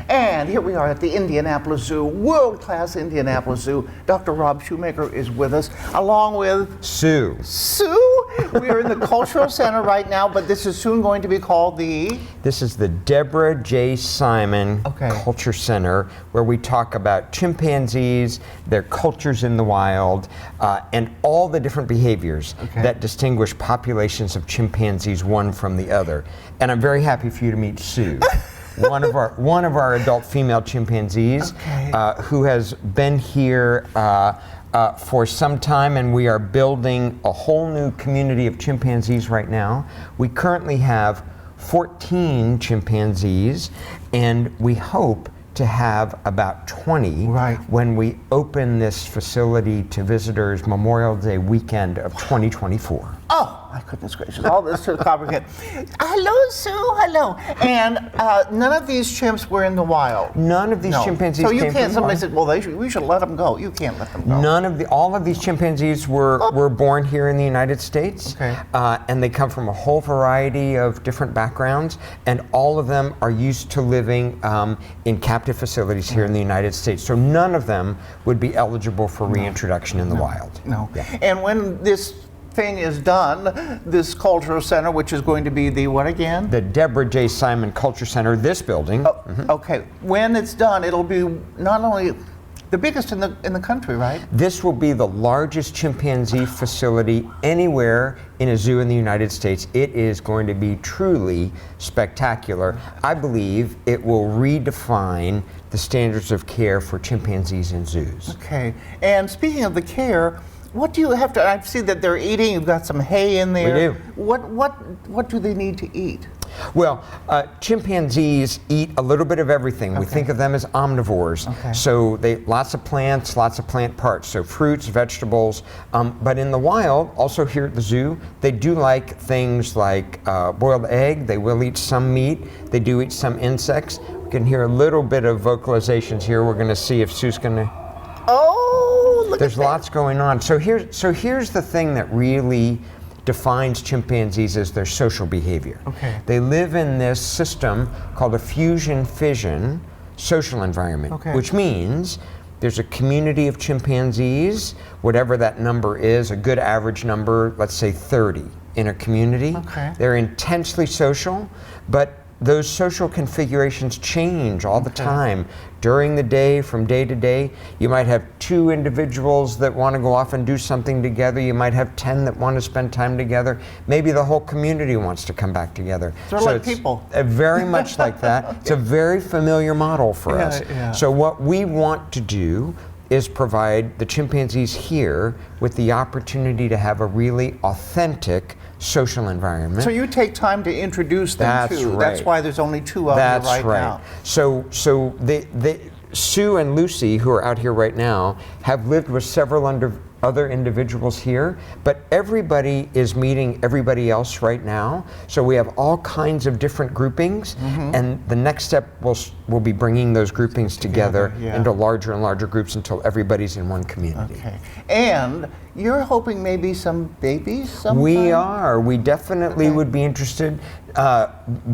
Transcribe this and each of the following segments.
And here we are at the Indianapolis Zoo, world-class Indianapolis Zoo. Dr. Rob Shumaker is with us, along with Sue. Sue? We are in the Cultural Center right now, but this is soon going to be called the... This is the Deborah J. Simon Culture Center, where we talk about chimpanzees, their cultures in the wild, and all the different behaviors that distinguish populations of chimpanzees one from the other. And I'm very happy for you to meet Sue. one of our adult female chimpanzees, who has been here for some time, and we are building a whole new community of chimpanzees right now. We currently have 14 chimpanzees, and we hope to have about 20 when we open this facility to visitors Memorial Day weekend of 2024. Oh, my goodness gracious, all this is complicated. Hello, Sue, hello. And none of these chimps were in the wild? None of these chimpanzees So you came can't, from somebody the said, well, we should let them go. You can't let them go. All of these chimpanzees were born here in the United States, and they come from a whole variety of different backgrounds, and all of them are used to living in captive facilities here in the United States. So none of them would be eligible for reintroduction in the wild. No. And when this thing is done, this cultural center, which is going to be the what again? The Deborah J. Simon Culture Center, this building. Okay, when it's done, it'll be not only the biggest in the country, right? This will be the largest chimpanzee facility anywhere in a zoo in the United States. It is going to be truly spectacular. I believe it will redefine the standards of care for chimpanzees in zoos. Okay, and speaking of the care, what do you have to, I see that they're eating, you've got some hay in there. We do. What do they need to eat? Well, chimpanzees eat a little bit of everything. We think of them as omnivores. So they lots of plants, lots of plant parts, so fruits, vegetables. But in the wild, also here at the zoo, they do like things like boiled egg. They will eat some meat. They do eat some insects. We can hear a little bit of vocalizations here. We're going to see if Sue's going to... There's lots going on. So here's the thing that really defines chimpanzees as their social behavior. They live in this system called a fusion-fission social environment, which means there's a community of chimpanzees, whatever that number is, a good average number, let's say 30 in a community. They're intensely social, but those social configurations change all the time. During the day, from day to day, you might have 2 individuals that want to go off and do something together. You might have 10 that want to spend time together. Maybe the whole community wants to come back together. Sort of like people. Very much like that. It's a very familiar model for us. So what we want to do is provide the chimpanzees here with the opportunity to have a really authentic social environment. So you take time to introduce them too. That's why there's only 2 of them right now. So Sue and Lucy, who are out here right now, have lived with several other individuals here, but everybody is meeting everybody else right now. So we have all kinds of different groupings, and the next step will be bringing those groupings together into larger and larger groups until everybody's in one community. And you're hoping maybe some babies sometime? We are. We definitely would be interested.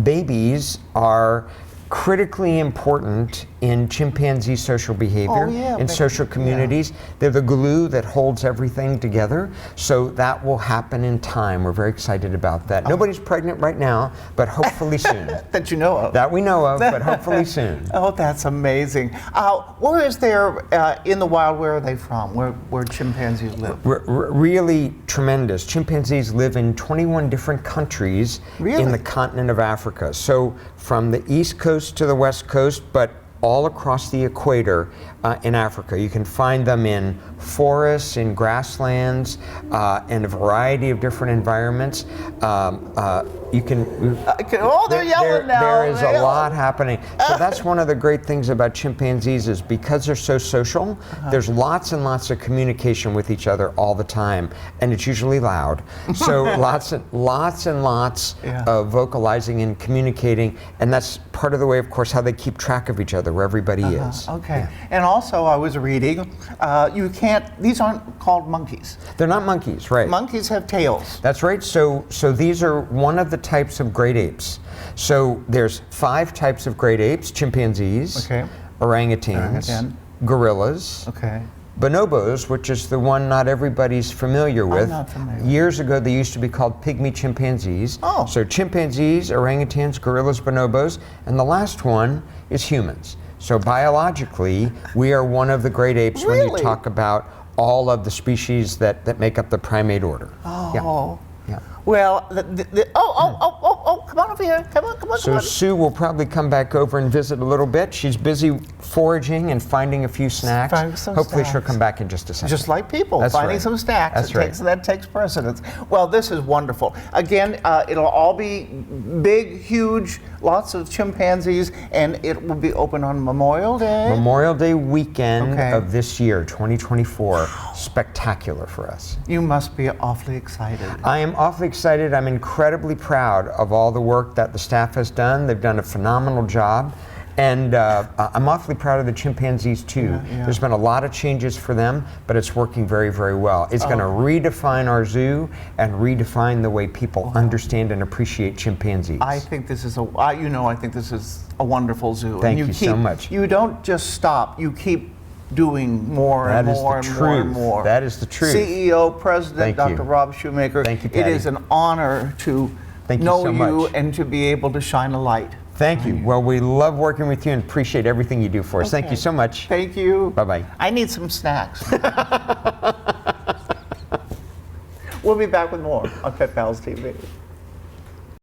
Babies are critically important in chimpanzee social behavior, in social communities. They're the glue that holds everything together. So that will happen in time. We're very excited about that. Nobody's pregnant right now, but hopefully soon. That you know of. That we know of, but hopefully soon. Oh, that's amazing. Where is there in the wild, where are they from? Where chimpanzees live? Really tremendous. Chimpanzees live in 21 different countries in the continent of Africa. So from the East Coast to the West Coast, but all across the equator in Africa. You can find them in forests, in grasslands, in a variety of different environments. You can. They're yelling now. There is a lot happening. So that's one of the great things about chimpanzees is because they're so social, there's lots and lots of communication with each other all the time, and it's usually loud. So lots and lots of vocalizing and communicating, and that's part of the way, of course, how they keep track of each other, where everybody is. And also, I was reading, these aren't called monkeys. They're not monkeys, right? Monkeys have tails. That's right. So these are one of the types of great apes. So there's 5 types of great apes: chimpanzees, Okay. orangutans, Orangutan. gorillas, Okay. bonobos, which is the one not everybody's familiar with. not familiar. Years ago, they used to be called pygmy chimpanzees. Oh. So chimpanzees, orangutans, gorillas, bonobos, and the last one is humans. So biologically, we are one of the great apes when you Really? talk about all of the species that make up the primate order. Oh. Yeah. Well, come on over here. Come on. So Sue will probably come back over and visit a little bit. She's busy foraging and finding a few snacks. Finding some Hopefully she'll snacks. come back in just a second. Just like people, That's finding right. some snacks. That's right. That takes precedence. Well, this is wonderful. Again, it'll all be big, huge, lots of chimpanzees, and it will be open on Memorial Day. Memorial Day weekend Okay. of this year, 2024. Spectacular for us. You must be awfully excited. I am awfully excited. I'm incredibly proud of all the work that the staff has done. They've done a phenomenal job. And I'm awfully proud of the chimpanzees too. Yeah. There's been a lot of changes for them, but it's working very, very well. It's going to redefine our zoo and redefine the way people understand and appreciate chimpanzees. I think this is I think this is a wonderful zoo. Thank and you so much. You don't just stop. You keep doing more and That is more the and more and truth. more. That is the truth. CEO, President, Thank Dr. you. Rob Shumaker. Thank you, It Patty. is an honor to Thank you know so you much. and to be able to shine a light. Thank you. Well, we love working with you and appreciate everything you do for us. Thank Okay. you so much. Thank you. Bye-bye. I need some snacks. We'll be back with more on Pet Pals TV.